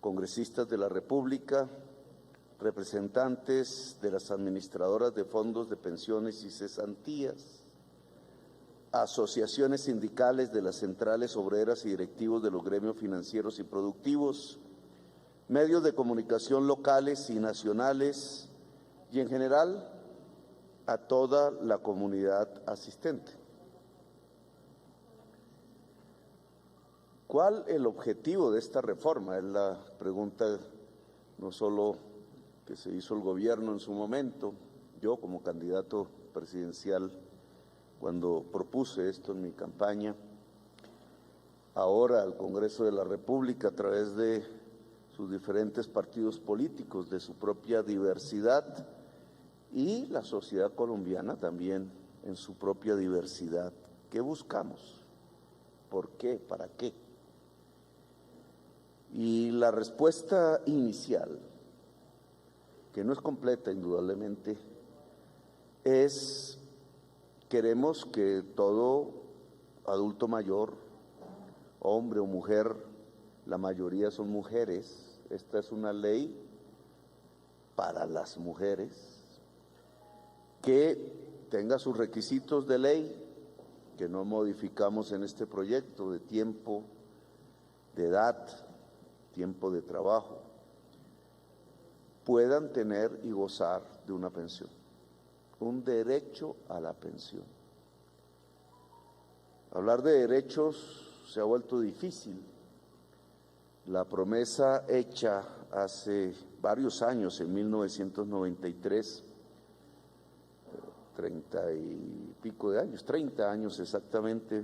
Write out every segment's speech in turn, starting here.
congresistas de la República, representantes de las administradoras de fondos de pensiones y cesantías, asociaciones sindicales de las centrales obreras y directivos de los gremios financieros y productivos, medios de comunicación locales y nacionales y en general a toda la comunidad asistente. ¿Cuál el objetivo de esta reforma? Es la pregunta no solo que se hizo el gobierno en su momento, yo como candidato presidencial cuando propuse esto en mi campaña, ahora al Congreso de la República a través de sus diferentes partidos políticos, de su propia diversidad y la sociedad colombiana también en su propia diversidad. ¿Qué buscamos? ¿Por qué? ¿Para qué? Y la respuesta inicial, que no es completa indudablemente, es: queremos que todo adulto mayor, hombre o mujer, la mayoría son mujeres, esta es una ley para las mujeres, que tenga sus requisitos de ley, que no modificamos en este proyecto, de tiempo, de edad, tiempo de trabajo, puedan tener y gozar de una pensión, un derecho a la pensión. Hablar de derechos se ha vuelto difícil. La promesa hecha hace varios años, en 1993, 30 y pico de años, 30 años exactamente,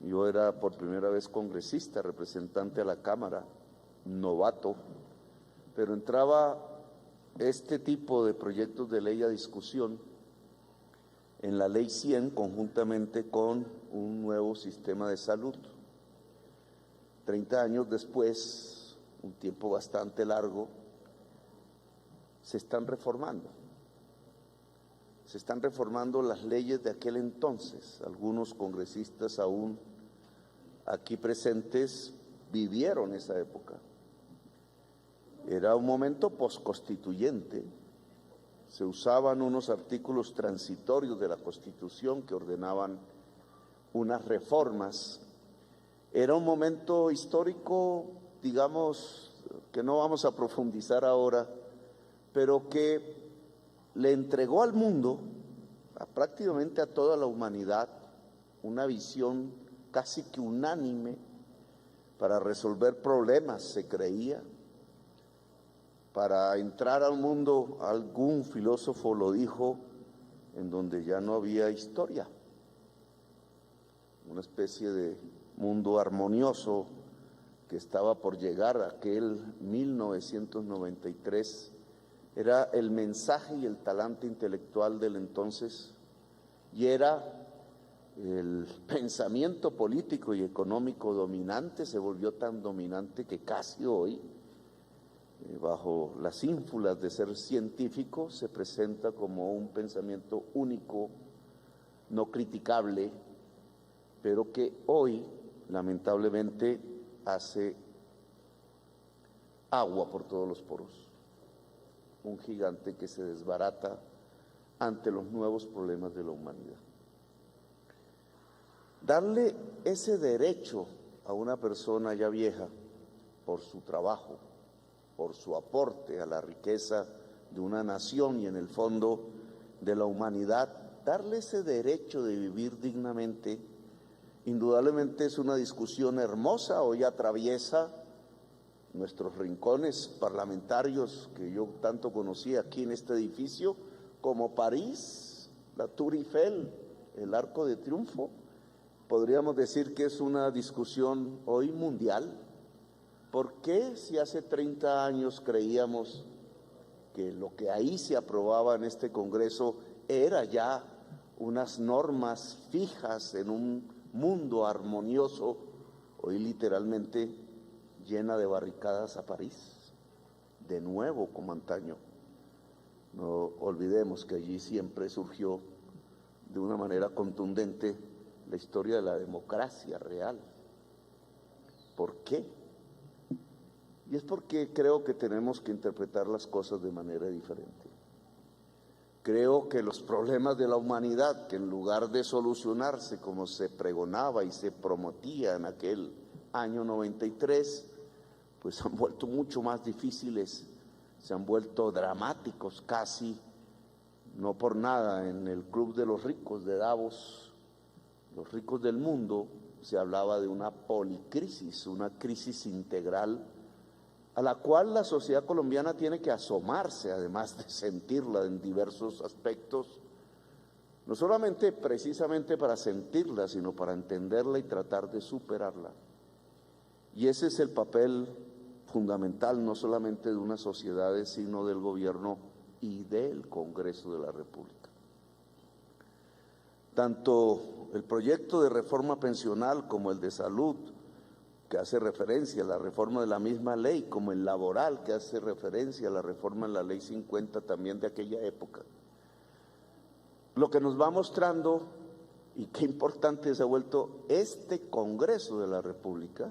yo era por primera vez congresista, representante a la Cámara, novato, pero entraba este tipo de proyectos de ley a discusión en la Ley 100 conjuntamente con un nuevo sistema de salud. 30 años después, un tiempo bastante largo, se están reformando las leyes de aquel entonces. Algunos congresistas aún aquí presentes vivieron esa época. Era un momento posconstituyente, se usaban unos artículos transitorios de la Constitución que ordenaban unas reformas. Era un momento histórico, digamos, que no vamos a profundizar ahora, pero que le entregó al mundo, prácticamente a toda la humanidad, una visión casi que unánime para resolver problemas, se creía. Para entrar al mundo, algún filósofo lo dijo, en donde ya no había historia, una especie de mundo armonioso que estaba por llegar, aquel 1993, era el mensaje y el talante intelectual del entonces, y era el pensamiento político y económico dominante, se volvió tan dominante que casi hoy, bajo las ínfulas de ser científico, se presenta como un pensamiento único, no criticable, pero que hoy, lamentablemente, hace agua por todos los poros. Un gigante que se desbarata ante los nuevos problemas de la humanidad. Darle ese derecho a una persona ya vieja por su trabajo, por su aporte a la riqueza de una nación y en el fondo de la humanidad, darle ese derecho de vivir dignamente, indudablemente es una discusión hermosa. Hoy atraviesa nuestros rincones parlamentarios que yo tanto conocí aquí en este edificio, como París, la Tour Eiffel, el Arco de Triunfo. Podríamos decir que es una discusión hoy mundial. ¿Por qué si hace 30 años creíamos que lo que ahí se aprobaba en este Congreso era ya unas normas fijas en un mundo armonioso, hoy literalmente llena de barricadas a París, de nuevo como antaño? No olvidemos que allí siempre surgió de una manera contundente la historia de la democracia real. ¿Por qué? Y es porque creo que tenemos que interpretar las cosas de manera diferente. Creo que los problemas de la humanidad, que en lugar de solucionarse como se pregonaba y se prometía en aquel año 93, pues se han vuelto mucho más difíciles, se han vuelto dramáticos casi. No por nada en el Club de los Ricos de Davos, los ricos del mundo, se hablaba de una policrisis, una crisis integral a la cual la sociedad colombiana tiene que asomarse, además de sentirla en diversos aspectos, no solamente precisamente para sentirla, sino para entenderla y tratar de superarla. Y ese es el papel fundamental, no solamente de unas sociedades, sino del gobierno y del Congreso de la República. Tanto el proyecto de reforma pensional como el de salud, que hace referencia a la reforma de la misma ley, como el laboral, que hace referencia a la reforma en la Ley 50 también de aquella época. Lo que nos va mostrando, y qué importante se ha vuelto este Congreso de la República,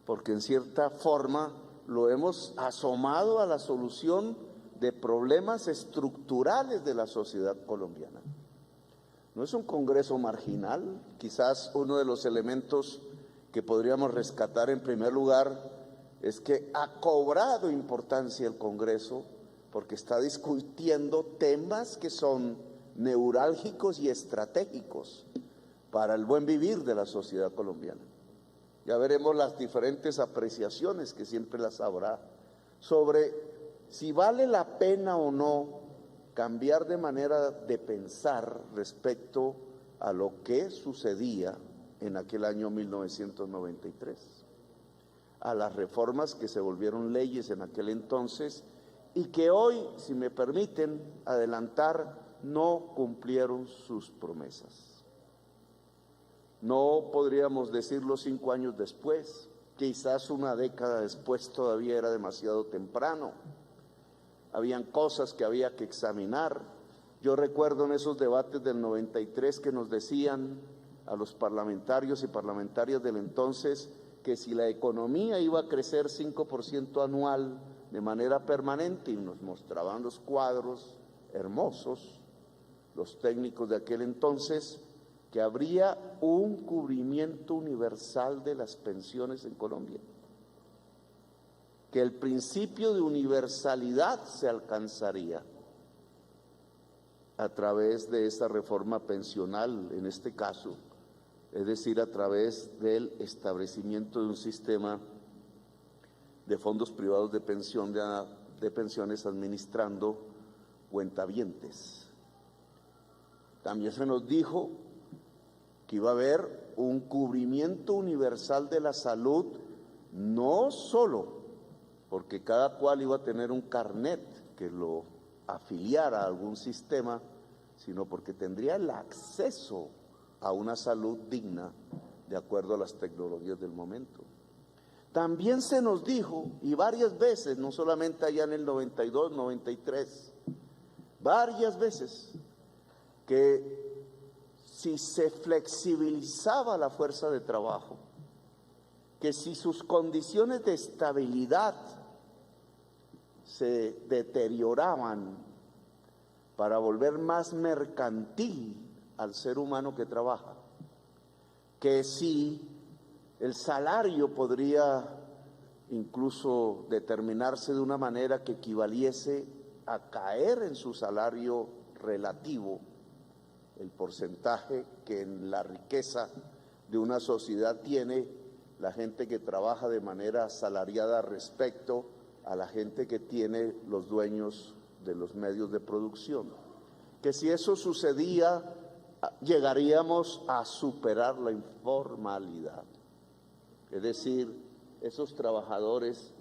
porque en cierta forma lo hemos asomado a la solución de problemas estructurales de la sociedad colombiana. No es un Congreso marginal, quizás uno de los elementos que podríamos rescatar en primer lugar es que ha cobrado importancia el Congreso porque está discutiendo temas que son neurálgicos y estratégicos para el buen vivir de la sociedad colombiana. Ya veremos las diferentes apreciaciones, que siempre las habrá, sobre si vale la pena o no cambiar de manera de pensar respecto a lo que sucedía en aquel año 1993, a las reformas que se volvieron leyes en aquel entonces y que hoy, si me permiten adelantar, no cumplieron sus promesas. No podríamos decirlo 5 años después, quizás una década después todavía era demasiado temprano. Habían cosas que había que examinar. Yo recuerdo en esos debates del 93 que nos decían a los parlamentarios y parlamentarias del entonces que si la economía iba a crecer 5% anual de manera permanente, y nos mostraban los cuadros hermosos, los técnicos de aquel entonces, que habría un cubrimiento universal de las pensiones en Colombia, que el principio de universalidad se alcanzaría a través de esa reforma pensional, en este caso, es decir, a través del establecimiento de un sistema de fondos privados de pensiones administrando cuentavientes. También se nos dijo que iba a haber un cubrimiento universal de la salud, no solo porque cada cual iba a tener un carnet que lo afiliara a algún sistema, sino porque tendría el acceso a una salud digna de acuerdo a las tecnologías del momento. También se nos dijo, y varias veces, no solamente allá en el 92, 93, varias veces, que si se flexibilizaba la fuerza de trabajo, que si sus condiciones de estabilidad se deterioraban para volver más mercantil al ser humano que trabaja, que si el salario podría incluso determinarse de una manera que equivaliese a caer en su salario relativo, el porcentaje que en la riqueza de una sociedad tiene la gente que trabaja de manera asalariada respecto a la gente que tiene los dueños de los medios de producción. Que si eso sucedía, llegaríamos a superar la informalidad. Es decir, esos trabajadores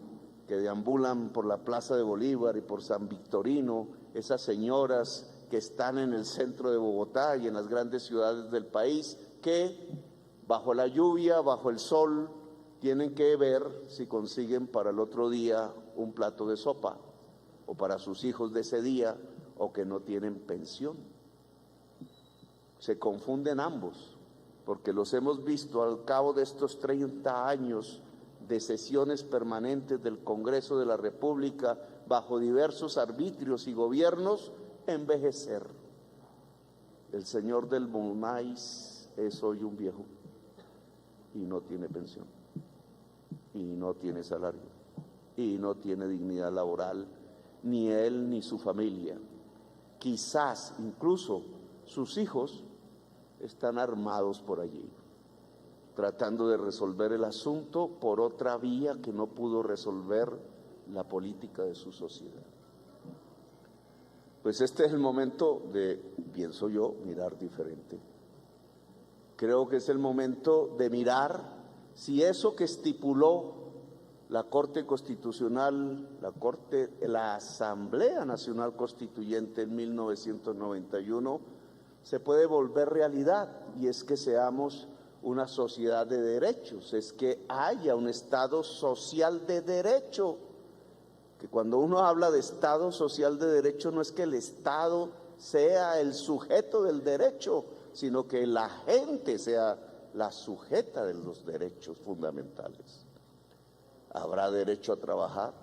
que deambulan por la Plaza de Bolívar y por San Victorino, esas señoras que están en el centro de Bogotá y en las grandes ciudades del país, que bajo la lluvia, bajo el sol, tienen que ver si consiguen para el otro día un plato de sopa, o para sus hijos de ese día, o que no tienen pensión. Se confunden ambos, porque los hemos visto al cabo de estos 30 años de sesiones permanentes del Congreso de la República bajo diversos arbitrios y gobiernos, envejecer. El señor del Bonais es hoy un viejo y no tiene pensión, y no tiene salario, y no tiene dignidad laboral, ni él ni su familia. Quizás incluso sus hijos están armados por allí, tratando de resolver el asunto por otra vía que no pudo resolver la política de su sociedad. Pues este es el momento de, pienso yo, mirar diferente. Creo que es el momento de mirar si eso que estipuló la Corte Constitucional, la Asamblea Nacional Constituyente en 1991, se puede volver realidad, y es que seamos una sociedad de derechos, es que haya un Estado social de derecho, que cuando uno habla de Estado social de derecho no es que el Estado sea el sujeto del derecho, sino que la gente sea la sujeta de los derechos fundamentales. Habrá derecho a trabajar,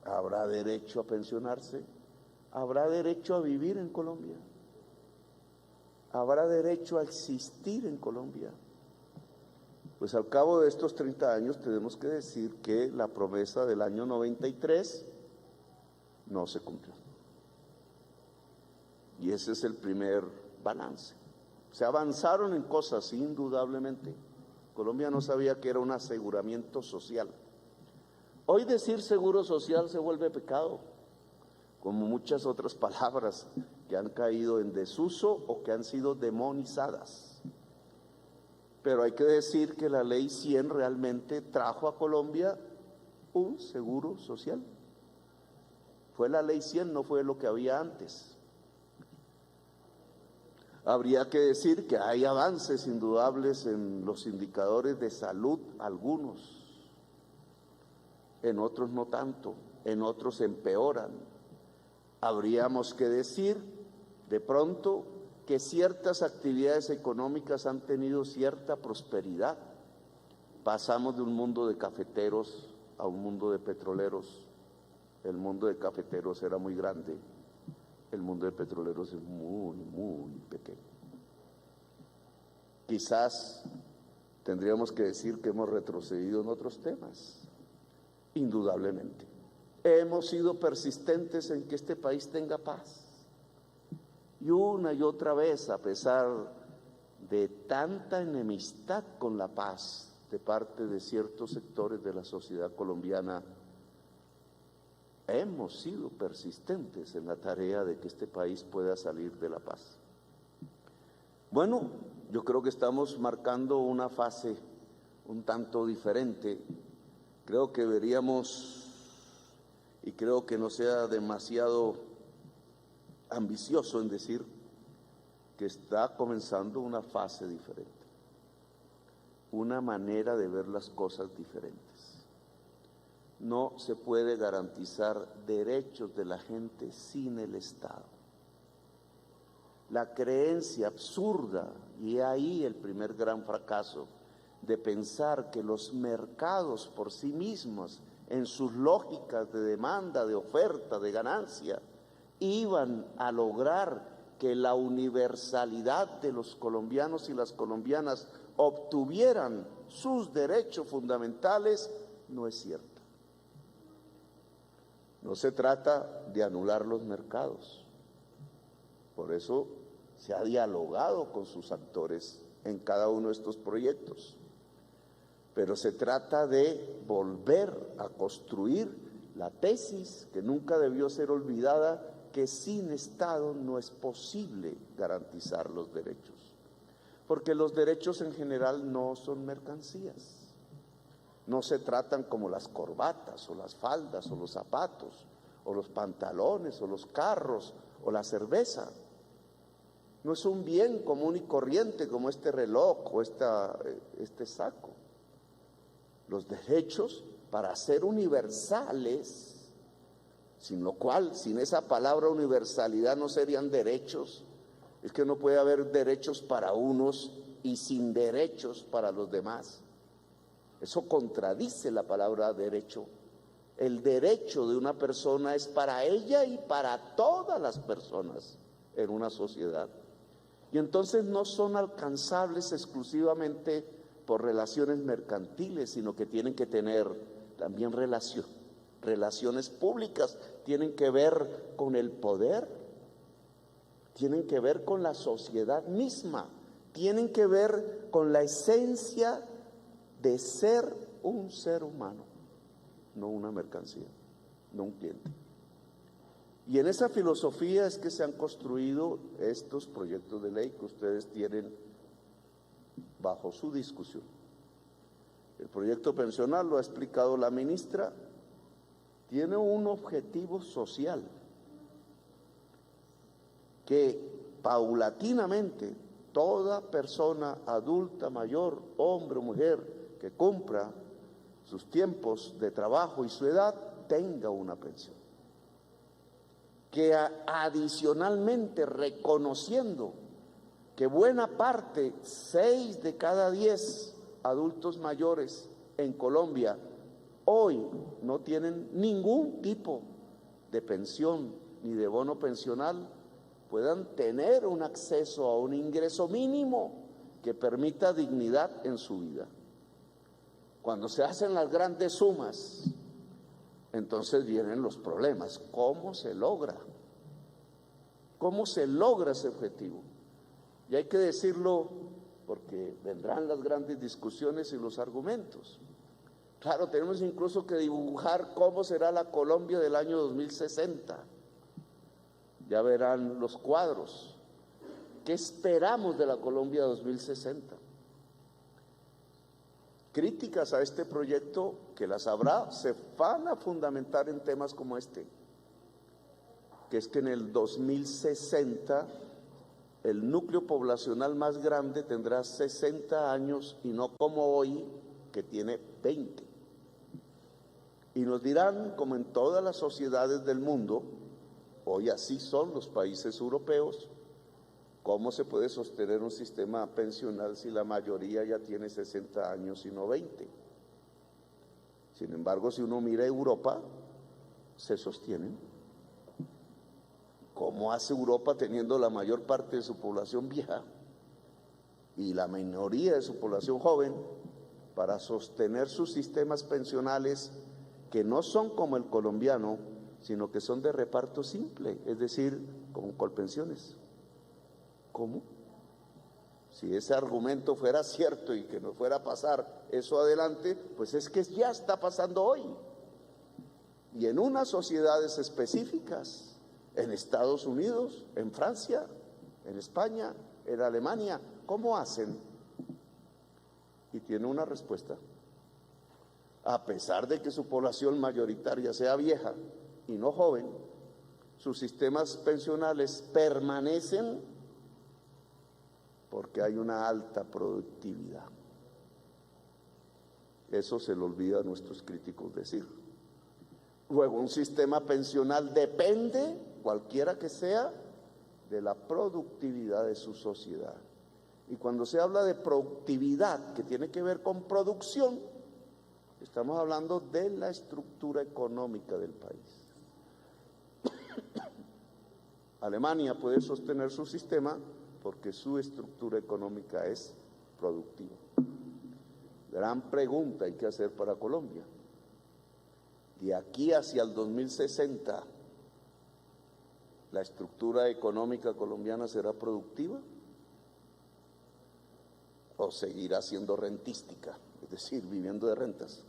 habrá derecho a pensionarse, habrá derecho a vivir en Colombia, habrá derecho a existir en Colombia. Pues al cabo de estos 30 años tenemos que decir que la promesa del año 93 no se cumplió. Y ese es el primer balance. Se avanzaron en cosas, indudablemente. Colombia no sabía que era un aseguramiento social. Hoy decir seguro social se vuelve pecado, como muchas otras palabras que han caído en desuso o que han sido demonizadas. Pero hay que decir que la Ley 100 realmente trajo a Colombia un seguro social. Fue la Ley 100, no fue lo que había antes. Habría que decir que hay avances indudables en los indicadores de salud, algunos, en otros no tanto, en otros empeoran. Habríamos que decir, de pronto, que ciertas actividades económicas han tenido cierta prosperidad. Pasamos de un mundo de cafeteros a un mundo de petroleros. El mundo de cafeteros era muy grande, el mundo de petroleros es muy, muy pequeño. Quizás tendríamos que decir que hemos retrocedido en otros temas, indudablemente. Hemos sido persistentes en que este país tenga paz. Y una y otra vez, a pesar de tanta enemistad con la paz de parte de ciertos sectores de la sociedad colombiana, hemos sido persistentes en la tarea de que este país pueda salir de la paz. Bueno, yo creo que estamos marcando una fase un tanto diferente. Creo que deberíamos, y creo que no sea demasiado ambicioso en decir que está comenzando una fase diferente, una manera de ver las cosas diferentes. No se puede garantizar derechos de la gente sin el Estado. La creencia absurda, y ahí el primer gran fracaso, de pensar que los mercados por sí mismos, en sus lógicas de demanda, de oferta, de ganancia, iban a lograr que la universalidad de los colombianos y las colombianas obtuvieran sus derechos fundamentales, no es cierto. No se trata de anular los mercados. Por eso se ha dialogado con sus actores en cada uno de estos proyectos. Pero se trata de volver a construir la tesis que nunca debió ser olvidada, que sin Estado no es posible garantizar los derechos. Porque los derechos en general no son mercancías. No se tratan como las corbatas o las faldas o los zapatos o los pantalones o los carros o la cerveza. No es un bien común y corriente como este reloj o este saco. Los derechos, para ser universales, sin lo cual, sin esa palabra universalidad no serían derechos. Es que no puede haber derechos para unos y sin derechos para los demás. Eso contradice la palabra derecho. El derecho de una persona es para ella y para todas las personas en una sociedad. Y entonces no son alcanzables exclusivamente por relaciones mercantiles, sino que tienen que tener también relaciones públicas, tienen que ver con el poder, tienen que ver con la sociedad misma, tienen que ver con la esencia de ser un ser humano, no una mercancía, no un cliente. Y en esa filosofía es que se han construido estos proyectos de ley que ustedes tienen bajo su discusión. El proyecto pensional, lo ha explicado la ministra, tiene un objetivo social que paulatinamente toda persona adulta, mayor, hombre o mujer que cumpla sus tiempos de trabajo y su edad tenga una pensión. Que adicionalmente, reconociendo que buena parte, 6 de cada 10 adultos mayores en Colombia hoy no tienen ningún tipo de pensión ni de bono pensional, puedan tener un acceso a un ingreso mínimo que permita dignidad en su vida. Cuando se hacen las grandes sumas, entonces vienen los problemas. ¿Cómo se logra? ¿Cómo se logra ese objetivo? Y hay que decirlo porque vendrán las grandes discusiones y los argumentos. Claro, tenemos incluso que dibujar cómo será la Colombia del año 2060. Ya verán los cuadros. ¿Qué esperamos de la Colombia 2060? Críticas a este proyecto, que las habrá, se van a fundamentar en temas como este, que es que en el 2060 el núcleo poblacional más grande tendrá 60 años y no como hoy, que tiene 20. Y nos dirán, como en todas las sociedades del mundo, hoy así son los países europeos, ¿cómo se puede sostener un sistema pensional si la mayoría ya tiene 60 años y no 20? Sin embargo, si uno mira Europa, se sostienen. ¿Cómo hace Europa teniendo la mayor parte de su población vieja y la minoría de su población joven para sostener sus sistemas pensionales que no son como el colombiano, sino que son de reparto simple, es decir, con colpensiones? ¿Cómo? Si ese argumento fuera cierto y que no fuera a pasar eso adelante, pues es que ya está pasando hoy. Y en unas sociedades específicas, en Estados Unidos, en Francia, en España, en Alemania, ¿cómo hacen? Y tiene una respuesta. A pesar de que su población mayoritaria sea vieja y no joven, sus sistemas pensionales permanecen porque hay una alta productividad. Eso se le olvida a nuestros críticos decir. Luego, un sistema pensional depende, cualquiera que sea, de la productividad de su sociedad. Y cuando se habla de productividad, que tiene que ver con producción, estamos hablando de la estructura económica del país. Alemania puede sostener su sistema porque su estructura económica es productiva. Gran pregunta hay que hacer para Colombia. De aquí hacia el 2060, ¿la estructura económica colombiana será productiva o seguirá siendo rentística, es decir, viviendo de rentas?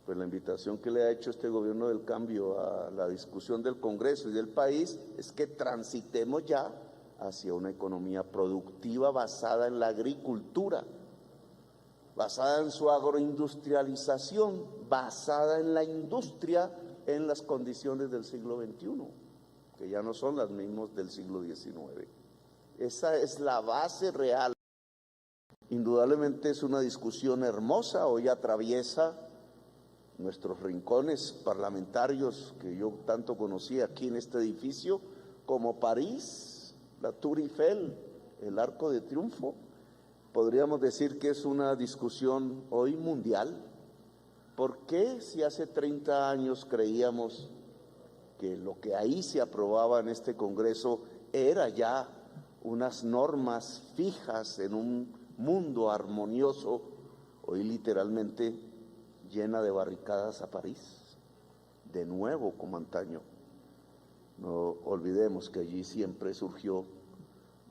Pues la invitación que le ha hecho este gobierno del cambio a la discusión del Congreso y del país es que transitemos ya hacia una economía productiva basada en la agricultura, basada en su agroindustrialización, basada en la industria en las condiciones del siglo XXI, que ya no son las mismas del siglo XIX. Esa es la base real. Indudablemente es una discusión hermosa, hoy atraviesa nuestros rincones parlamentarios que yo tanto conocí aquí en este edificio, como París, la Tour Eiffel, el Arco de Triunfo, podríamos decir que es una discusión hoy mundial. ¿Por qué si hace 30 años creíamos que lo que ahí se aprobaba en este Congreso era ya unas normas fijas en un mundo armonioso, hoy literalmente llena de barricadas a París, de nuevo como antaño? No olvidemos que allí siempre surgió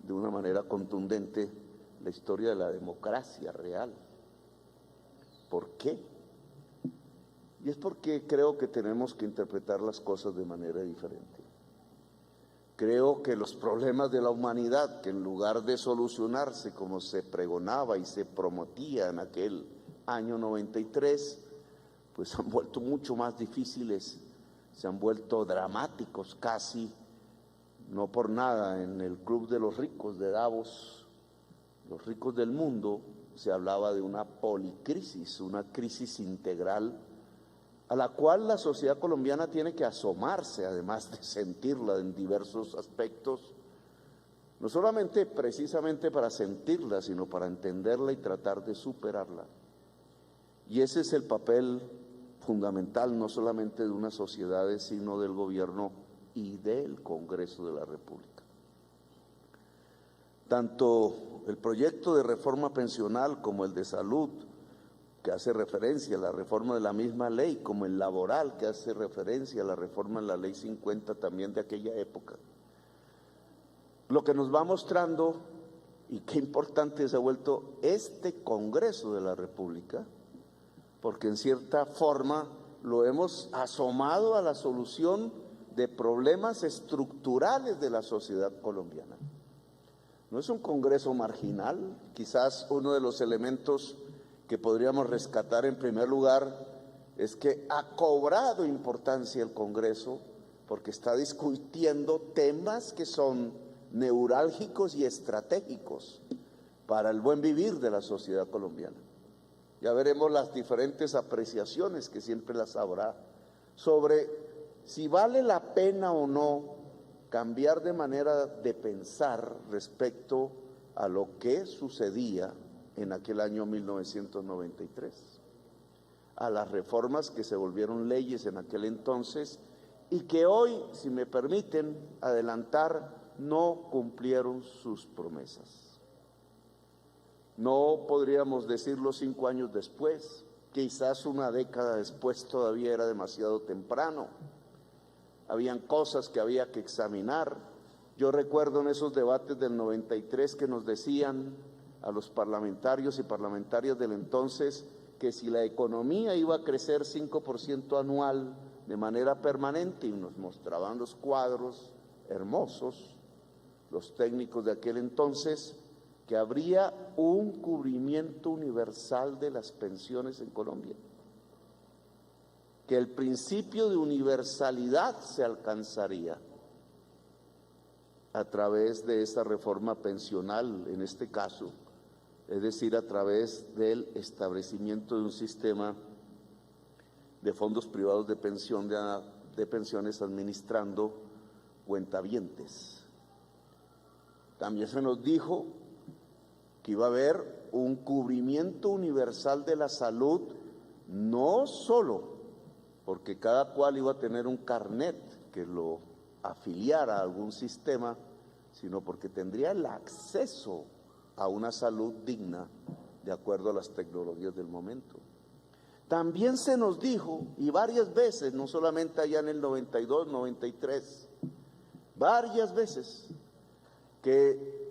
de una manera contundente la historia de la democracia real. ¿Por qué? Y es porque creo que tenemos que interpretar las cosas de manera diferente. Creo que los problemas de la humanidad, que en lugar de solucionarse como se pregonaba y se prometía en aquel año 93, pues se han vuelto mucho más difíciles, se han vuelto dramáticos casi. No por nada en el Club de los Ricos de Davos, los ricos del mundo, se hablaba de una policrisis, una crisis integral a la cual la sociedad colombiana tiene que asomarse, además de sentirla en diversos aspectos, no solamente precisamente para sentirla, sino para entenderla y tratar de superarla. Y ese es el papel fundamental, no solamente de unas sociedades, sino del gobierno y del Congreso de la República. Tanto el proyecto de reforma pensional como el de salud, que hace referencia a la reforma de la misma ley, como el laboral, que hace referencia a la reforma de la Ley 50 también de aquella época. Lo que nos va mostrando, y qué importante se ha vuelto este Congreso de la República, porque en cierta forma lo hemos asomado a la solución de problemas estructurales de la sociedad colombiana. No es un Congreso marginal, quizás uno de los elementos que podríamos rescatar en primer lugar es que ha cobrado importancia el Congreso porque está discutiendo temas que son neurálgicos y estratégicos para el buen vivir de la sociedad colombiana. Ya veremos las diferentes apreciaciones, que siempre las habrá, sobre si vale la pena o no cambiar de manera de pensar respecto a lo que sucedía en aquel año 1993, a las reformas que se volvieron leyes en aquel entonces y que hoy, si me permiten adelantar, no cumplieron sus promesas. No podríamos decirlo 5 años después, quizás una década después todavía era demasiado temprano. Habían cosas que había que examinar. Yo recuerdo en esos debates del 93 que nos decían a los parlamentarios y parlamentarias del entonces que si la economía iba a crecer 5% anual de manera permanente, y nos mostraban los cuadros hermosos, los técnicos de aquel entonces, que habría un cubrimiento universal de las pensiones en Colombia, que el principio de universalidad se alcanzaría a través de esa reforma pensional, en este caso, es decir, a través del establecimiento de un sistema de fondos privados de pensión, de pensiones administrando cuentavientes. También se nos dijo que iba a haber un cubrimiento universal de la salud, no solo porque cada cual iba a tener un carnet que lo afiliara a algún sistema, sino porque tendría el acceso a una salud digna de acuerdo a las tecnologías del momento. También se nos dijo, y varias veces, no solamente allá en el 92, 93, varias veces, que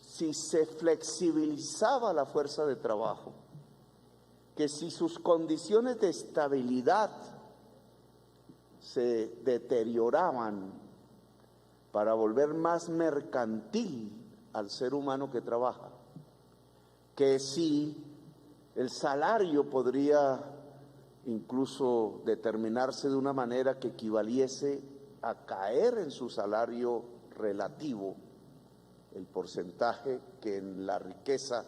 si se flexibilizaba la fuerza de trabajo, que si sus condiciones de estabilidad se deterioraban para volver más mercantil al ser humano que trabaja, que si el salario podría incluso determinarse de una manera que equivaliese a caer en su salario relativo, el porcentaje que en la riqueza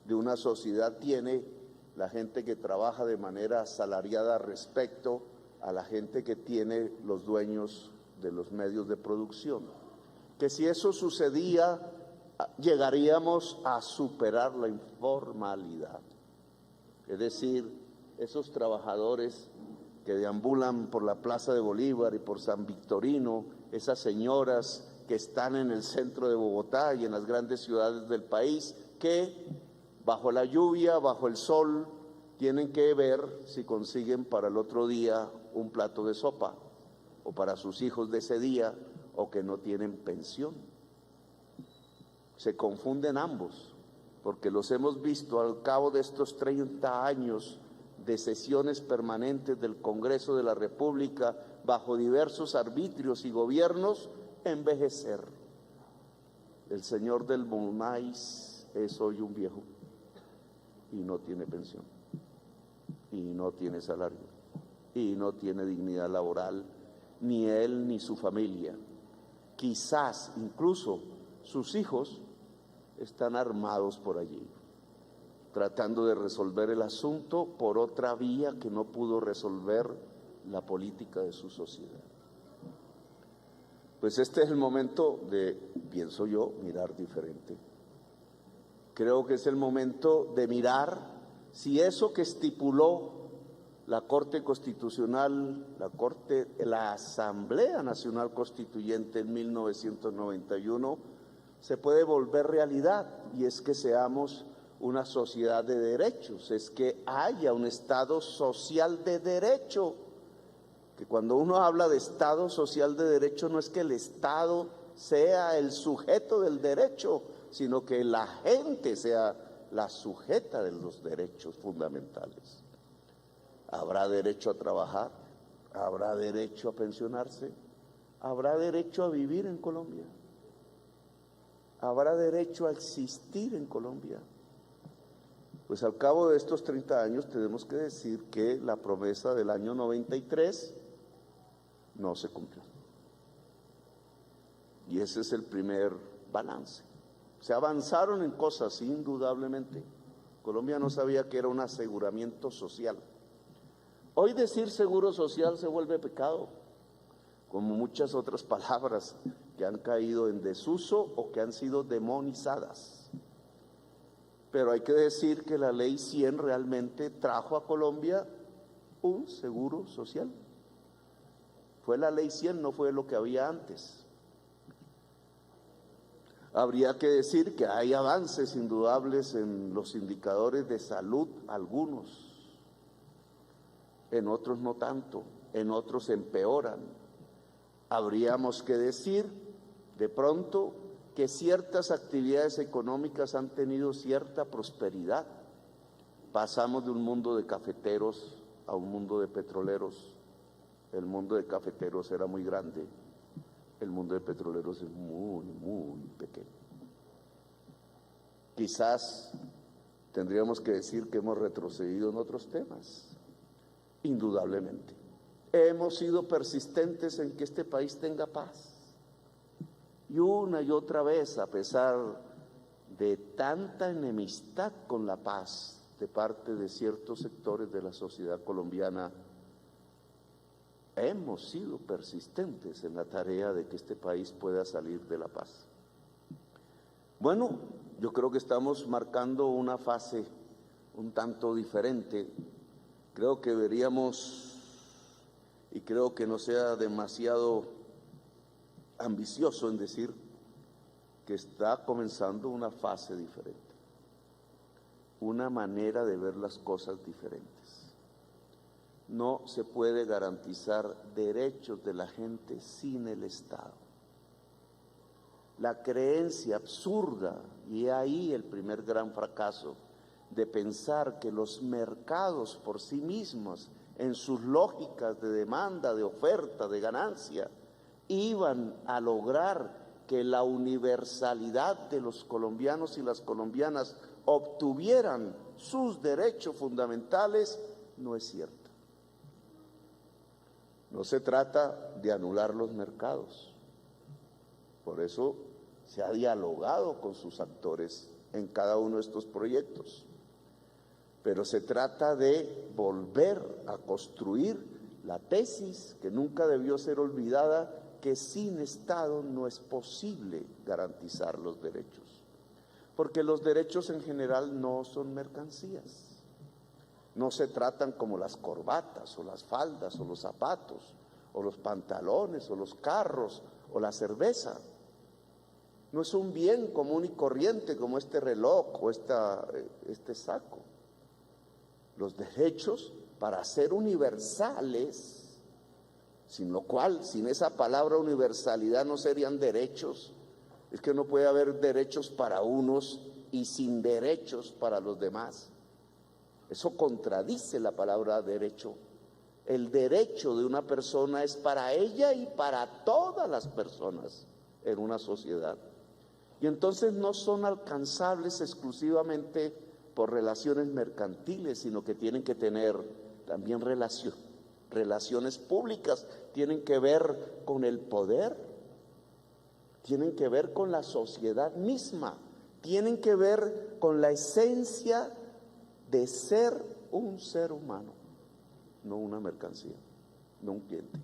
de una sociedad tiene la gente que trabaja de manera asalariada respecto a la gente que tiene los dueños de los medios de producción. Que si eso sucedía, llegaríamos a superar la informalidad. Es decir, esos trabajadores que deambulan por la Plaza de Bolívar y por San Victorino, esas señoras que están en el centro de Bogotá y en las grandes ciudades del país, que bajo la lluvia, bajo el sol, tienen que ver si consiguen para el otro día un plato de sopa, o para sus hijos de ese día, o que no tienen pensión. Se confunden ambos, porque los hemos visto al cabo de estos 30 años de sesiones permanentes del Congreso de la República, bajo diversos arbitrios y gobiernos, envejecer. El señor del Bonais es hoy un viejo y no tiene pensión, y no tiene salario, y no tiene dignidad laboral, ni él ni su familia. Quizás incluso sus hijos están armados por allí, tratando de resolver el asunto por otra vía que no pudo resolver la política de su sociedad. Pues este es el momento de, pienso yo, mirar diferente. Creo que es el momento de mirar si eso que estipuló la Corte Constitucional, la Asamblea Nacional Constituyente en 1991, se puede volver realidad, y es que seamos una sociedad de derechos, es que haya un Estado social de derecho. Que cuando uno habla de Estado social de derecho, no es que el Estado sea el sujeto del derecho, sino que la gente sea la sujeta de los derechos fundamentales. Habrá derecho a trabajar, habrá derecho a pensionarse, habrá derecho a vivir en Colombia, habrá derecho a existir en Colombia. Pues al cabo de estos 30 años tenemos que decir que la promesa del año 93 no se cumplió. Y ese es el primer balance. Se avanzaron en cosas, indudablemente. Colombia no sabía que era un aseguramiento social. Hoy decir seguro social se vuelve pecado, como muchas otras palabras que han caído en desuso o que han sido demonizadas. Pero hay que decir que la Ley 100 realmente trajo a Colombia un seguro social. Fue la Ley 100, no fue lo que había antes. Habría que decir que hay avances indudables en los indicadores de salud, algunos, en otros no tanto, en otros empeoran. Habríamos que decir, de pronto, que ciertas actividades económicas han tenido cierta prosperidad. Pasamos de un mundo de cafeteros a un mundo de petroleros. El mundo de cafeteros era muy grande, el mundo de petroleros es muy, muy pequeño. Quizás tendríamos que decir que hemos retrocedido en otros temas, indudablemente. Hemos sido persistentes en que este país tenga paz. Y una y otra vez, a pesar de tanta enemistad con la paz de parte de ciertos sectores de la sociedad colombiana, hemos sido persistentes en la tarea de que este país pueda salir de la paz. Bueno, yo creo que estamos marcando una fase un tanto diferente. Creo que deberíamos, y creo que no sea demasiado ambicioso en decir que está comenzando una fase diferente, una manera de ver las cosas diferentes. No se puede garantizar derechos de la gente sin el Estado. La creencia absurda, y ahí el primer gran fracaso, de pensar que los mercados por sí mismos, en sus lógicas de demanda, de oferta, de ganancia, iban a lograr que la universalidad de los colombianos y las colombianas obtuvieran sus derechos fundamentales, no es cierto. No se trata de anular los mercados. Por eso se ha dialogado con sus actores en cada uno de estos proyectos. Pero se trata de volver a construir la tesis que nunca debió ser olvidada, que sin Estado no es posible garantizar los derechos. porque los derechos en general no son mercancías. No se tratan como las corbatas o las faldas o los zapatos o los pantalones o los carros o la cerveza. No es un bien común y corriente como este reloj o este saco. Los derechos, para ser universales, sin lo cual, sin esa palabra universalidad no serían derechos. Es que no puede haber derechos para unos y sin derechos para los demás. Eso contradice la palabra derecho. El derecho de una persona es para ella y para todas las personas en una sociedad. Y entonces no son alcanzables exclusivamente por relaciones mercantiles, sino que tienen que tener también relaciones públicas, tienen que ver con el poder, tienen que ver con la sociedad misma, tienen que ver con la esencia de ser un ser humano, no una mercancía, no un cliente.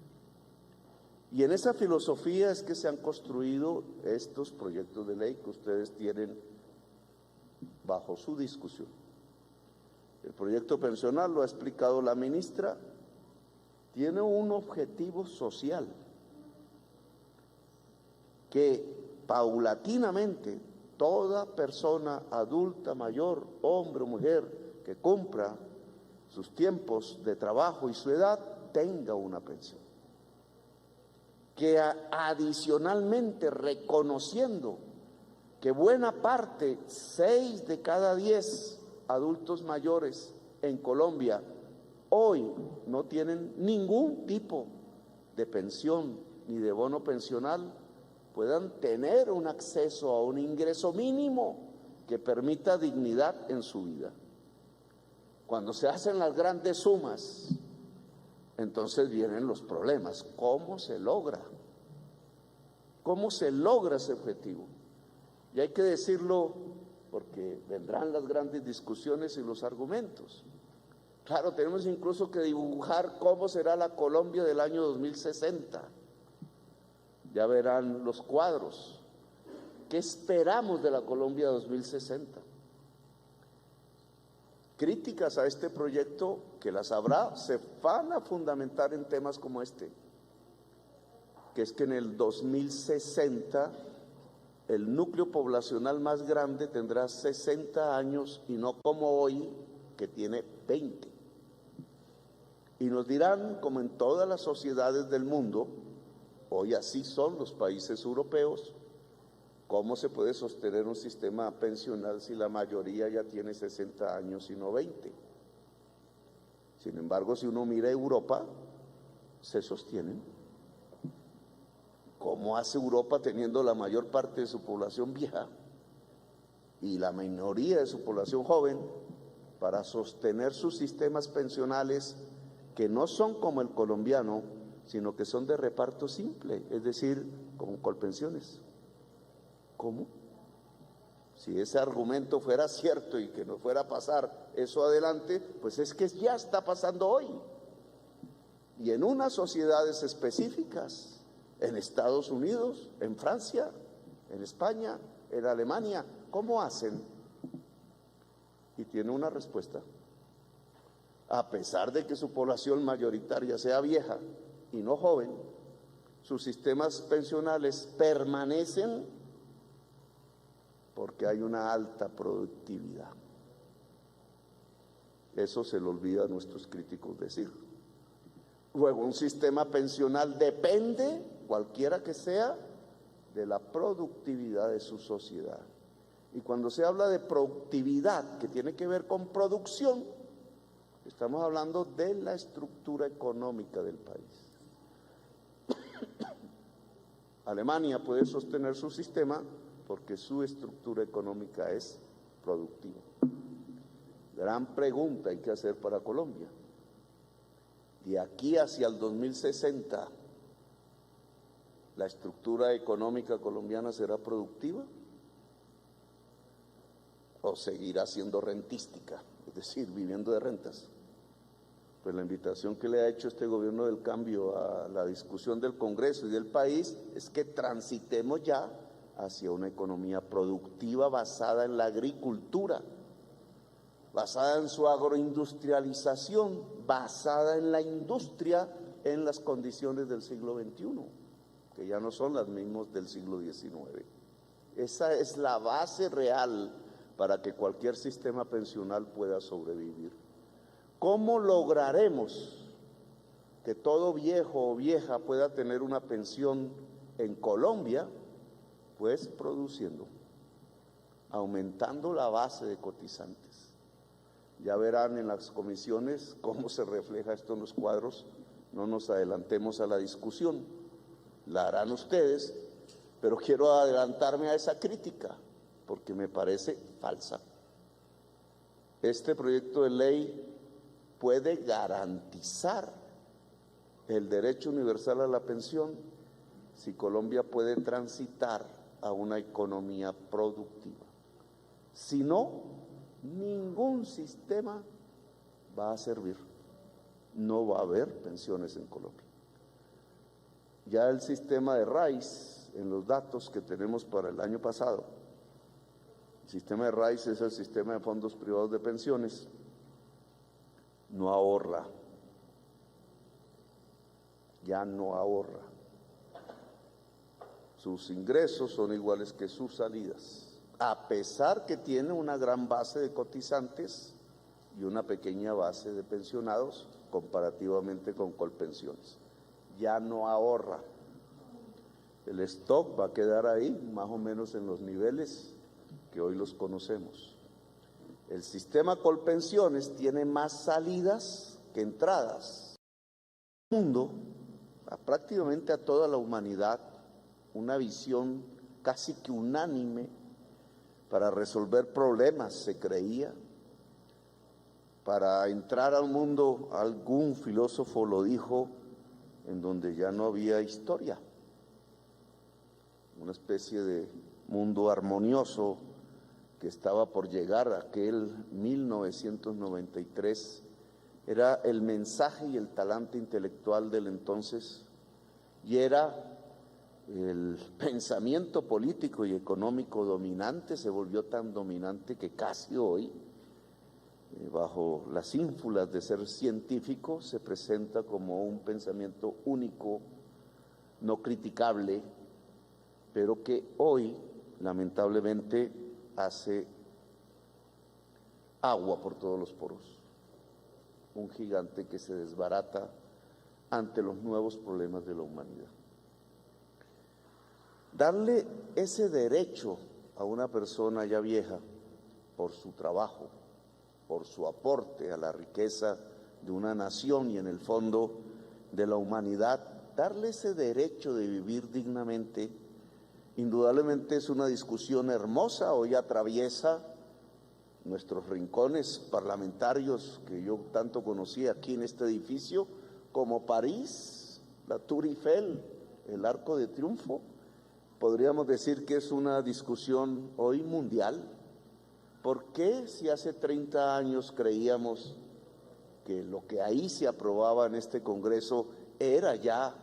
Y en esa filosofía es que se han construido estos proyectos de ley que ustedes tienen bajo su discusión. El proyecto pensional, lo ha explicado la ministra, tiene un objetivo social que paulatinamente toda persona adulta, mayor, hombre o mujer que cumpla sus tiempos de trabajo y su edad tenga una pensión. Que adicionalmente, reconociendo que buena parte, 6 de cada 10 adultos mayores en Colombia hoy no tienen ningún tipo de pensión ni de bono pensional, puedan tener un acceso a un ingreso mínimo que permita dignidad en su vida. Cuando se hacen las grandes sumas, entonces vienen los problemas. ¿Cómo se logra? ¿Cómo se logra ese objetivo? Y hay que decirlo porque vendrán las grandes discusiones y los argumentos. Claro, tenemos incluso que dibujar cómo será la Colombia del año 2060. Ya verán los cuadros. ¿Qué esperamos de la Colombia 2060? Críticas a este proyecto, que las habrá, se van a fundamentar en temas como este, que es que en el 2060 el núcleo poblacional más grande tendrá 60 años y no como hoy, que tiene 20. Y nos dirán, como en todas las sociedades del mundo, hoy así son los países europeos, ¿cómo se puede sostener un sistema pensional si la mayoría ya tiene 60 años y no 20? Sin embargo, si uno mira Europa, se sostienen. ¿Cómo hace Europa teniendo la mayor parte de su población vieja y la minoría de su población joven para sostener sus sistemas pensionales que no son como el colombiano, sino que son de reparto simple, es decir, como Colpensiones? ¿Cómo? Si ese argumento fuera cierto y que no fuera a pasar eso adelante, pues es que ya está pasando hoy. Y en unas sociedades específicas, en Estados Unidos, en Francia, en España, en Alemania, ¿cómo hacen? Y tiene una respuesta. A pesar de que su población mayoritaria sea vieja y no joven, sus sistemas pensionales permanecen porque hay una alta productividad. Eso se le olvida a nuestros críticos decir. Luego, un sistema pensional depende, cualquiera que sea, de la productividad de su sociedad. Y cuando se habla de productividad, que tiene que ver con producción, estamos hablando de la estructura económica del país. Alemania puede sostener su sistema porque su estructura económica es productiva. Gran pregunta hay que hacer para Colombia. De aquí hacia el 2060, ¿la estructura económica colombiana será productiva o seguirá siendo rentística, es decir, viviendo de rentas? Pues la invitación que le ha hecho este gobierno del cambio a la discusión del Congreso y del país es que transitemos ya hacia una economía productiva basada en la agricultura, basada en su agroindustrialización, basada en la industria en las condiciones del siglo XXI, que ya no son las mismas del siglo XIX. Esa es la base real para que cualquier sistema pensional pueda sobrevivir. ¿Cómo lograremos que todo viejo o vieja pueda tener una pensión en Colombia? Pues produciendo, aumentando la base de cotizantes. Ya verán en las comisiones cómo se refleja esto en los cuadros. No nos adelantemos a la discusión, la harán ustedes, pero quiero adelantarme a esa crítica porque me parece falsa. Este proyecto de ley puede garantizar el derecho universal a la pensión si Colombia puede transitar a una economía productiva. Si no, ningún sistema va a servir. No va a haber pensiones en Colombia. Ya el sistema de RAIS, en los datos que tenemos para el año pasado, el sistema de RAIS es el sistema de fondos privados de pensiones, no ahorra, ya no ahorra. Sus ingresos son iguales que sus salidas, a pesar que tiene una gran base de cotizantes y una pequeña base de pensionados comparativamente con Colpensiones. Ya no ahorra. El stock va a quedar ahí, más o menos en los niveles que hoy los conocemos. El sistema Colpensiones tiene más salidas que entradas. El mundo, prácticamente a toda la humanidad, una visión casi que unánime para resolver problemas, se creía. Para entrar al mundo, algún filósofo lo dijo, en donde ya no había historia. Una especie de mundo armonioso que estaba por llegar, aquel 1993, era el mensaje y el talante intelectual del entonces, y era el pensamiento político y económico dominante. Se volvió tan dominante que casi hoy, bajo las ínfulas de ser científico, se presenta como un pensamiento único, no criticable, pero que hoy, lamentablemente, hace agua por todos los poros. Un gigante que se desbarata ante los nuevos problemas de la humanidad. Darle ese derecho a una persona ya vieja por su trabajo, por su aporte a la riqueza de una nación y en el fondo de la humanidad, darle ese derecho de vivir dignamente, indudablemente es una discusión hermosa. Hoy atraviesa nuestros rincones parlamentarios que yo tanto conocí aquí en este edificio, como París, la Tour Eiffel, el Arco de Triunfo. Podríamos decir que es una discusión hoy mundial. ¿Por qué si hace 30 años creíamos que lo que ahí se aprobaba en este Congreso era ya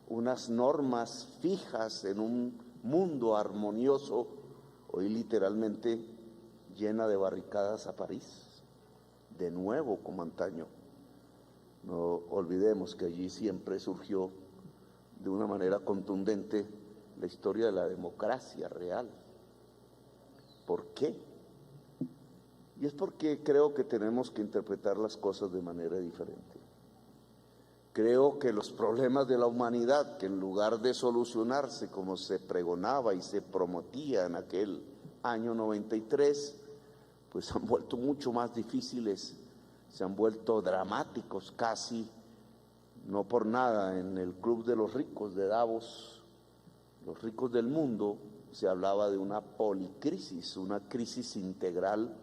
unas normas fijas en un mundo armonioso, hoy literalmente llena de barricadas a París? De nuevo como antaño. No olvidemos que allí siempre surgió de una manera contundente la historia de la democracia real. ¿Por qué? Y es porque creo que tenemos que interpretar las cosas de manera diferente. Creo que los problemas de la humanidad, que en lugar de solucionarse como se pregonaba y se prometía en aquel año 93, pues se han vuelto mucho más difíciles, se han vuelto dramáticos casi. No por nada en el Club de los Ricos de Davos, los ricos del mundo, se hablaba de una policrisis, una crisis integral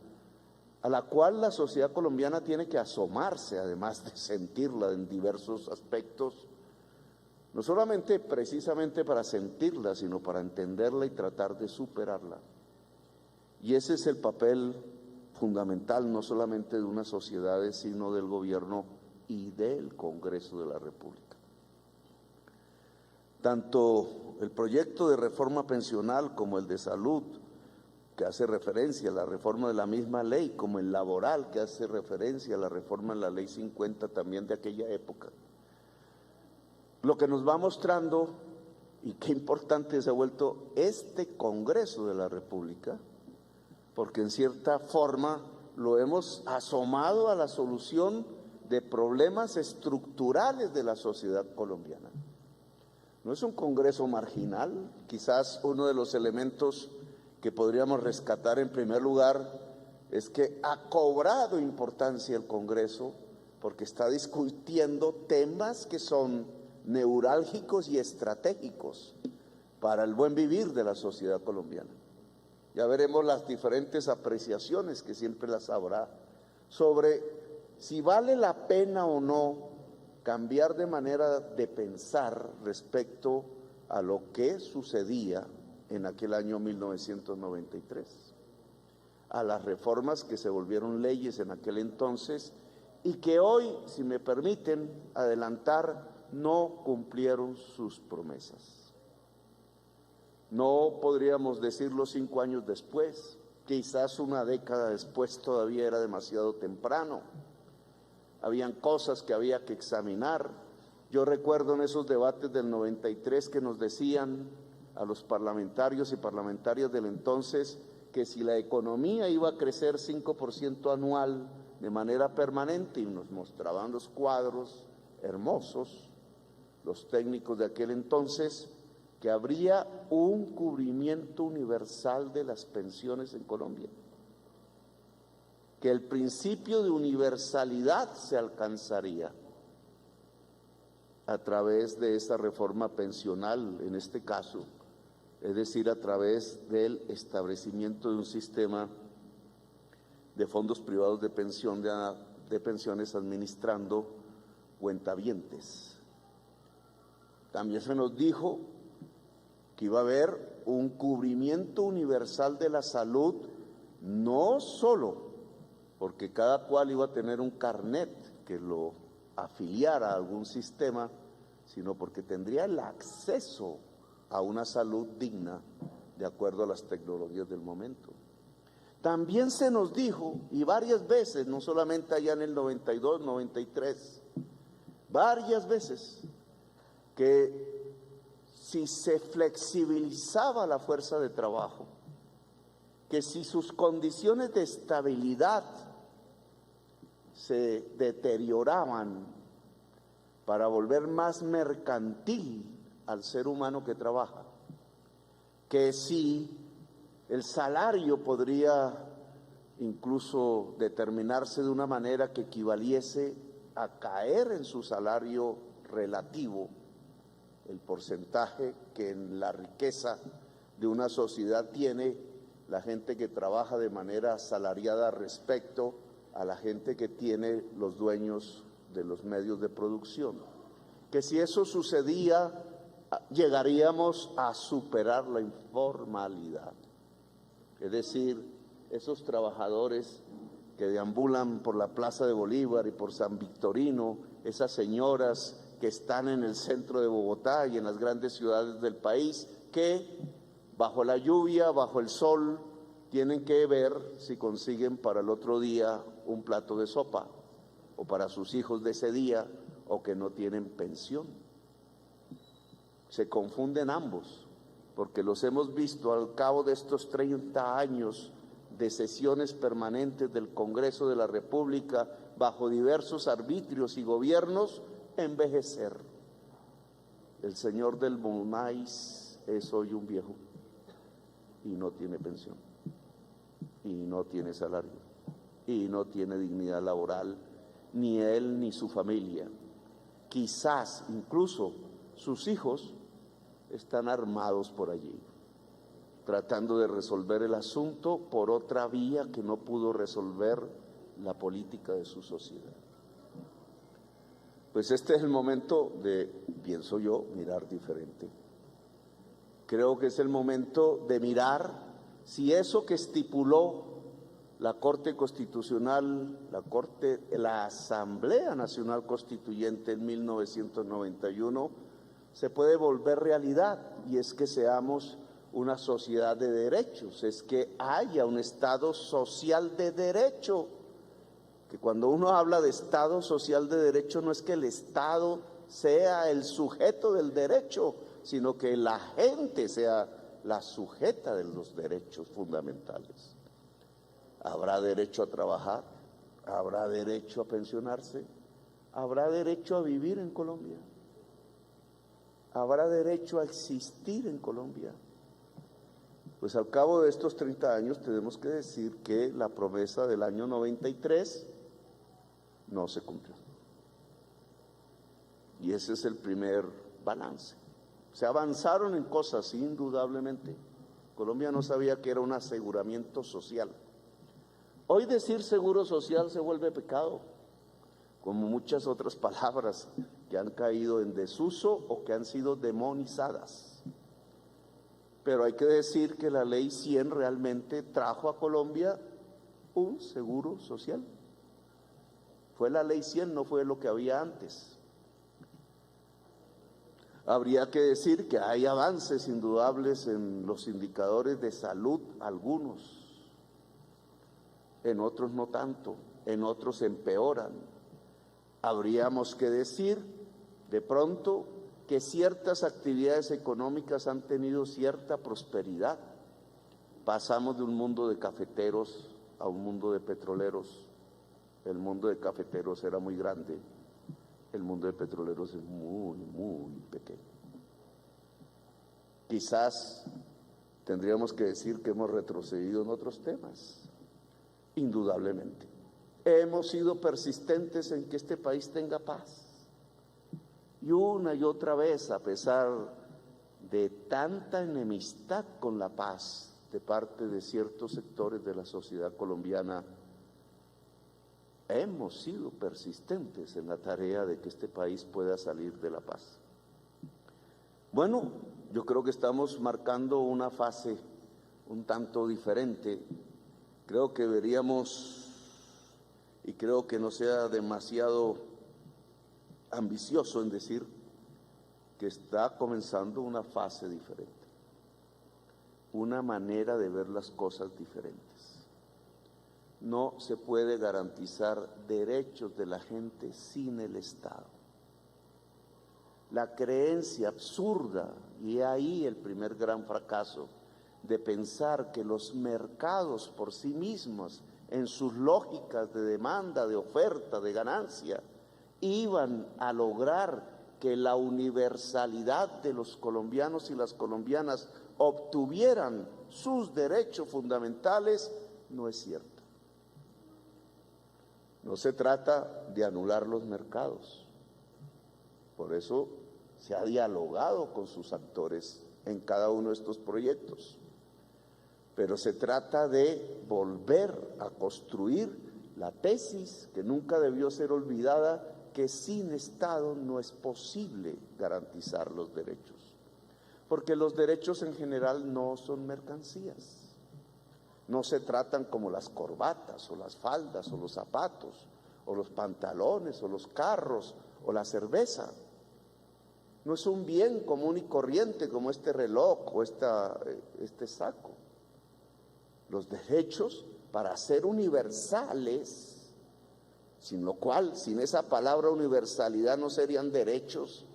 a la cual la sociedad colombiana tiene que asomarse, además de sentirla en diversos aspectos, no solamente precisamente para sentirla, sino para entenderla y tratar de superarla. Y ese es el papel fundamental, no solamente de unas sociedades, sino del gobierno y del Congreso de la República. Tanto el proyecto de reforma pensional como el de salud, que hace referencia a la reforma de la misma ley, como el laboral, que hace referencia a la reforma de la Ley 50 también de aquella época, lo que nos va mostrando, y qué importante se ha vuelto este Congreso de la República, porque en cierta forma lo hemos asomado a la solución de problemas estructurales de la sociedad colombiana. No es un Congreso marginal, quizás uno de los elementos que podríamos rescatar en primer lugar es que ha cobrado importancia el Congreso porque está discutiendo temas que son neurálgicos y estratégicos para el buen vivir de la sociedad colombiana. Ya veremos las diferentes apreciaciones, que siempre las habrá, sobre si vale la pena o no cambiar de manera de pensar respecto a lo que sucedía en aquel año 1993, a las reformas que se volvieron leyes en aquel entonces y que hoy, si me permiten adelantar, no cumplieron sus promesas. No podríamos decirlo 5 años después, quizás una década después todavía era demasiado temprano. Habían cosas que había que examinar. Yo recuerdo en esos debates del 93 que nos decían a los parlamentarios y parlamentarias del entonces que si la economía iba a crecer 5% anual de manera permanente, y nos mostraban los cuadros hermosos, los técnicos de aquel entonces, que habría un cubrimiento universal de las pensiones en Colombia, que el principio de universalidad se alcanzaría a través de esa reforma pensional, en este caso, es decir, a través del establecimiento de un sistema de fondos privados de pensiones administrando cuentavientes. También se nos dijo que iba a haber un cubrimiento universal de la salud, no solo porque cada cual iba a tener un carnet que lo afiliara a algún sistema, sino porque tendría el acceso a una salud digna de acuerdo a las tecnologías del momento. También se nos dijo, y varias veces, no solamente allá en el 92, 93, varias veces, que si se flexibilizaba la fuerza de trabajo, que si sus condiciones de estabilidad se deterioraban para volver más mercantil al ser humano que trabaja, que si el salario podría incluso determinarse de una manera que equivaliese a caer en su salario relativo, el porcentaje que en la riqueza de una sociedad tiene la gente que trabaja de manera asalariada respecto a la gente que tiene los dueños de los medios de producción. Que si eso sucedía, llegaríamos a superar la informalidad. Es decir, esos trabajadores que deambulan por la Plaza de Bolívar y por San Victorino, esas señoras que están en el centro de Bogotá y en las grandes ciudades del país, que bajo la lluvia, bajo el sol, tienen que ver si consiguen para el otro día un plato de sopa, o para sus hijos de ese día, o que no tienen pensión. Se confunden ambos, porque los hemos visto al cabo de estos 30 años de sesiones permanentes del Congreso de la República, bajo diversos arbitrios y gobiernos, envejecer. El señor del Bonais es hoy un viejo y no tiene pensión, y no tiene salario, y no tiene dignidad laboral, ni él ni su familia. Quizás incluso sus hijos están armados por allí, tratando de resolver el asunto por otra vía que no pudo resolver la política de su sociedad. Pues este es el momento de, pienso yo, mirar diferente. Creo que es el momento de mirar si eso que estipuló la Corte Constitucional, la Asamblea Nacional Constituyente en 1991, se puede volver realidad, y es que seamos una sociedad de derechos, es que haya un Estado social de derecho, que cuando uno habla de Estado social de derecho no es que el Estado sea el sujeto del derecho, sino que la gente sea la sujeta de los derechos fundamentales. Habrá derecho a trabajar, habrá derecho a pensionarse, habrá derecho a vivir en Colombia, habrá derecho a existir en Colombia. Pues al cabo de estos 30 años tenemos que decir que la promesa del año 93 no se cumplió. Y ese es el primer balance. Se avanzaron en cosas, indudablemente. Colombia no sabía que era un aseguramiento social. Hoy decir seguro social se vuelve pecado, como muchas otras palabras que han caído en desuso o que han sido demonizadas. Pero hay que decir que la Ley 100 realmente trajo a Colombia un seguro social. Fue la Ley 100, no fue lo que había antes. Habría que decir que hay avances indudables en los indicadores de salud, algunos, en otros no tanto, en otros empeoran. Habríamos que decir, de pronto, que ciertas actividades económicas han tenido cierta prosperidad. Pasamos de un mundo de cafeteros a un mundo de petroleros. El mundo de cafeteros era muy grande, el mundo de petroleros es muy, muy pequeño. Quizás tendríamos que decir que hemos retrocedido en otros temas, indudablemente. Hemos sido persistentes en que este país tenga paz. Y una y otra vez, a pesar de tanta enemistad con la paz de parte de ciertos sectores de la sociedad colombiana, hemos sido persistentes en la tarea de que este país pueda salir de la paz. Bueno, yo creo que estamos marcando una fase un tanto diferente. Creo que deberíamos, y creo que no sea demasiado ambicioso en decir que está comenzando una fase diferente, una manera de ver las cosas diferentes. No se puede garantizar derechos de la gente sin el Estado. La creencia absurda, y ahí el primer gran fracaso, de pensar que los mercados por sí mismos, en sus lógicas de demanda, de oferta, de ganancia, iban a lograr que la universalidad de los colombianos y las colombianas obtuvieran sus derechos fundamentales, no es cierto. No se trata de anular los mercados. Por eso se ha dialogado con sus actores en cada uno de estos proyectos. Pero se trata de volver a construir la tesis que nunca debió ser olvidada, que sin Estado no es posible garantizar los derechos. Porque los derechos en general no son mercancías. No se tratan como las corbatas o las faldas o los zapatos o los pantalones o los carros o la cerveza. No es un bien común y corriente como este reloj o este saco. Los derechos, para ser universales, sin lo cual, sin esa palabra universalidad no serían derechos,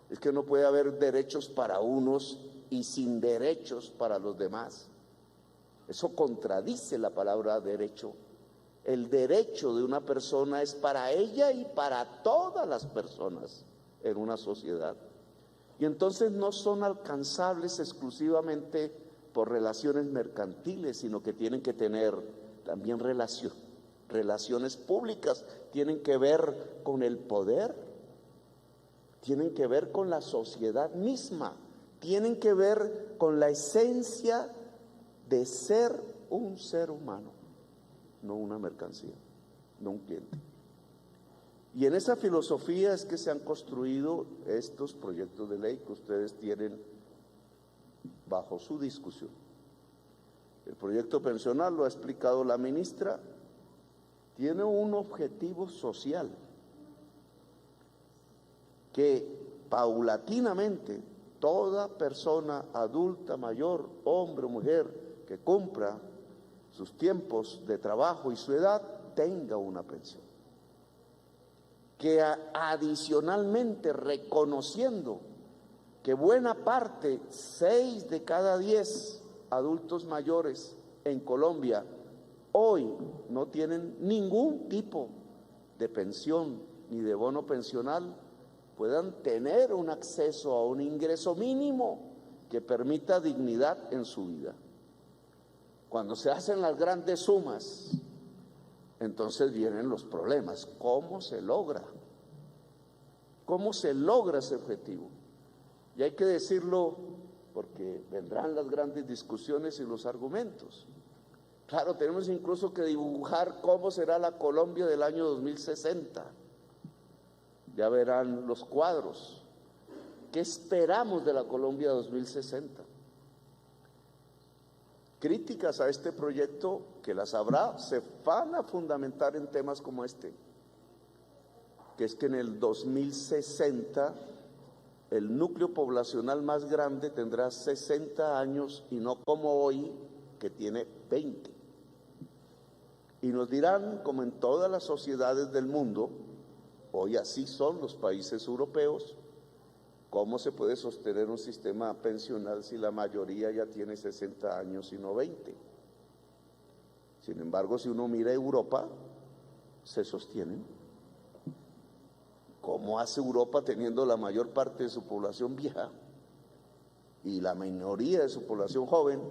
es que no puede haber derechos para unos y sin derechos para los demás. Eso contradice la palabra derecho. El derecho de una persona es para ella y para todas las personas en una sociedad. Y entonces no son alcanzables exclusivamente por relaciones mercantiles, sino que tienen que tener también relaciones públicas, tienen que ver con el poder, tienen que ver con la sociedad misma, tienen que ver con la esencia de ser un ser humano, no una mercancía, no un cliente. Y en esa filosofía es que se han construido estos proyectos de ley que ustedes tienen bajo su discusión. El proyecto pensional, lo ha explicado la ministra, tiene un objetivo social que paulatinamente toda persona adulta, mayor, hombre o mujer que cumpla sus tiempos de trabajo y su edad tenga una pensión. Que adicionalmente, reconociendo que buena parte, 6 de cada 10 adultos mayores en Colombia hoy no tienen ningún tipo de pensión ni de bono pensional, puedan tener un acceso a un ingreso mínimo que permita dignidad en su vida. Cuando se hacen las grandes sumas, entonces vienen los problemas. ¿Cómo se logra? ¿Cómo se logra ese objetivo? Y hay que decirlo porque vendrán las grandes discusiones y los argumentos. Claro, tenemos incluso que dibujar cómo será la Colombia del año 2060. Ya verán los cuadros. ¿Qué esperamos de la Colombia 2060? Críticas a este proyecto, que las habrá, se van a fundamentar en temas como este, que es que en el 2060 el núcleo poblacional más grande tendrá 60 años y no como hoy, que tiene 20. Y nos dirán, como en todas las sociedades del mundo, hoy así son los países europeos, ¿cómo se puede sostener un sistema pensional si la mayoría ya tiene 60 años y no 20? Sin embargo, si uno mira Europa, se sostienen. ¿Cómo hace Europa teniendo la mayor parte de su población vieja y la minoría de su población joven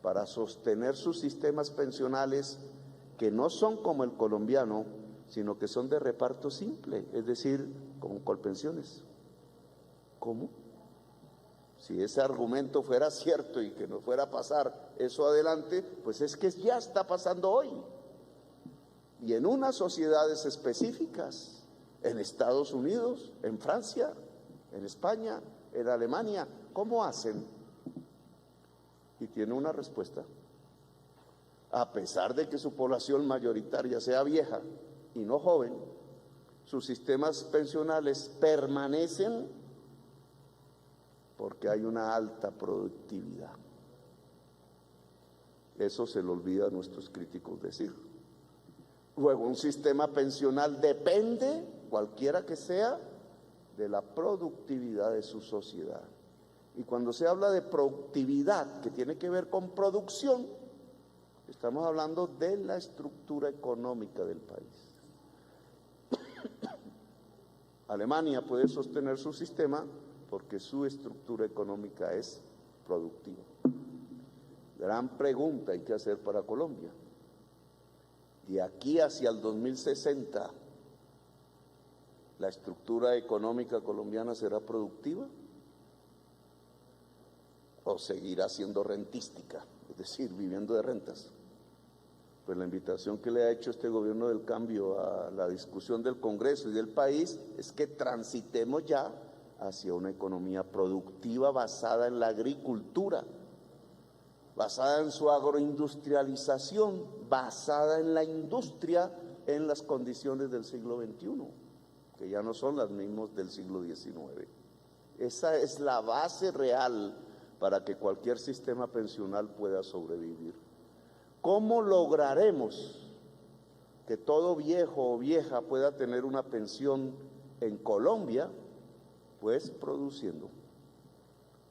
para sostener sus sistemas pensionales que no son como el colombiano, sino que son de reparto simple, es decir, como Colpensiones? ¿Cómo? Si ese argumento fuera cierto y que no fuera a pasar eso adelante, pues es que ya está pasando hoy. Y en unas sociedades específicas, en Estados Unidos, en Francia, en España, en Alemania, ¿cómo hacen? Y tiene una respuesta. A pesar de que su población mayoritaria sea vieja y no joven, sus sistemas pensionales permanecen porque hay una alta productividad. Eso se le olvida a nuestros críticos decir. Luego, un sistema pensional depende, cualquiera que sea, de la productividad de su sociedad. Y cuando se habla de productividad, que tiene que ver con producción, estamos hablando de la estructura económica del país. Alemania puede sostener su sistema porque su estructura económica es productiva. Gran pregunta hay que hacer para Colombia. De aquí hacia el 2060, ¿la estructura económica colombiana será productiva o seguirá siendo rentística, es decir, viviendo de rentas? Pues la invitación que le ha hecho este gobierno del cambio a la discusión del Congreso y del país es que transitemos ya hacia una economía productiva basada en la agricultura, basada en su agroindustrialización, basada en la industria en las condiciones del siglo XXI, que ya no son las mismas del siglo XIX. Esa es la base real para que cualquier sistema pensional pueda sobrevivir. ¿Cómo lograremos que todo viejo o vieja pueda tener una pensión en Colombia? Pues produciendo,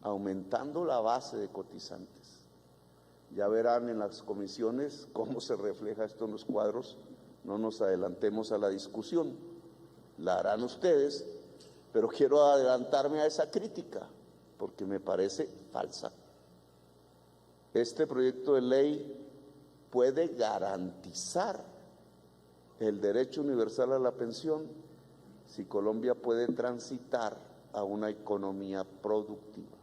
aumentando la base de cotizantes. Ya verán en las comisiones cómo se refleja esto en los cuadros, no nos adelantemos a la discusión, la harán ustedes, pero quiero adelantarme a esa crítica, porque me parece falsa. Este proyecto de ley puede garantizar el derecho universal a la pensión si Colombia puede transitar a una economía productiva.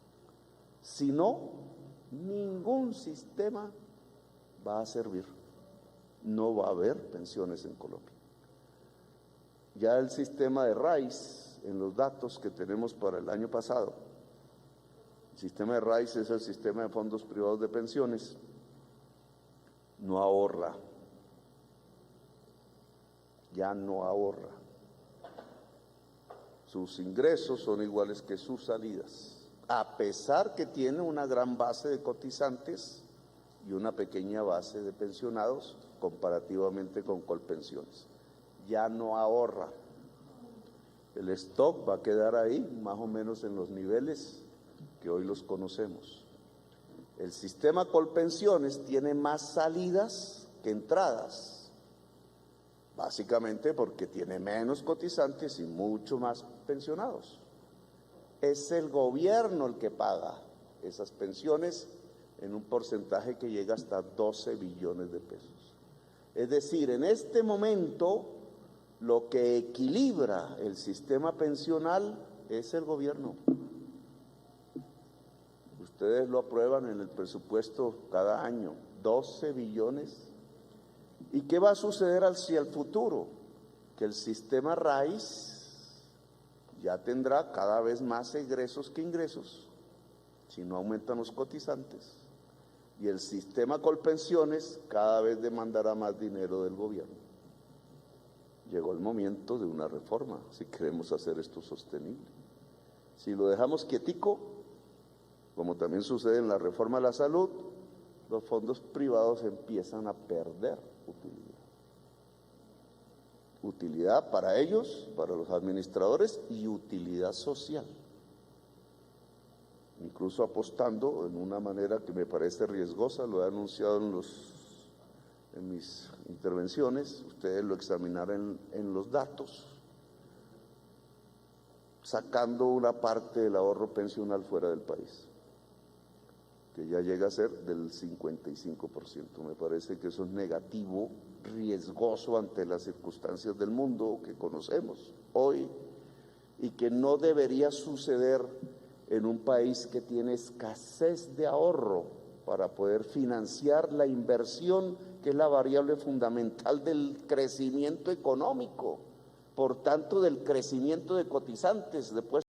Si no, ningún sistema va a servir. No va a haber pensiones en Colombia. Ya el sistema de RAIS, en los datos que tenemos para el año pasado, el sistema de RAIS es el sistema de fondos privados de pensiones, no ahorra, ya no ahorra. sus ingresos son iguales que sus salidas, a pesar que tiene una gran base de cotizantes y una pequeña base de pensionados comparativamente con Colpensiones. Ya no ahorra. El stock va a quedar ahí, más o menos en los niveles que hoy los conocemos. El sistema Colpensiones tiene más salidas que entradas, básicamente porque tiene menos cotizantes y mucho más pensionados. Es el gobierno el que paga esas pensiones en un porcentaje que llega hasta 12 billones de pesos. Es decir, en este momento lo que equilibra el sistema pensional es el gobierno. Ustedes lo aprueban en el presupuesto cada año, 12 billones. ¿Y qué va a suceder hacia el futuro? Que el sistema raíz ya tendrá cada vez más egresos que ingresos, si no aumentan los cotizantes. Y el sistema Colpensiones cada vez demandará más dinero del gobierno. Llegó el momento de una reforma, si queremos hacer esto sostenible. Si lo dejamos quietico, como también sucede en la reforma de la salud, los fondos privados empiezan a perder utilidad. Utilidad para ellos, para los administradores, y utilidad social. Incluso apostando en una manera que me parece riesgosa, lo he anunciado en mis intervenciones, ustedes lo examinarán en los datos, sacando una parte del ahorro pensional fuera del país, que ya llega a ser del 55%. Me parece que eso es negativo, riesgoso ante las circunstancias del mundo que conocemos hoy y que no debería suceder en un país que tiene escasez de ahorro para poder financiar la inversión, que es la variable fundamental del crecimiento económico, por tanto del crecimiento de cotizantes, de puestos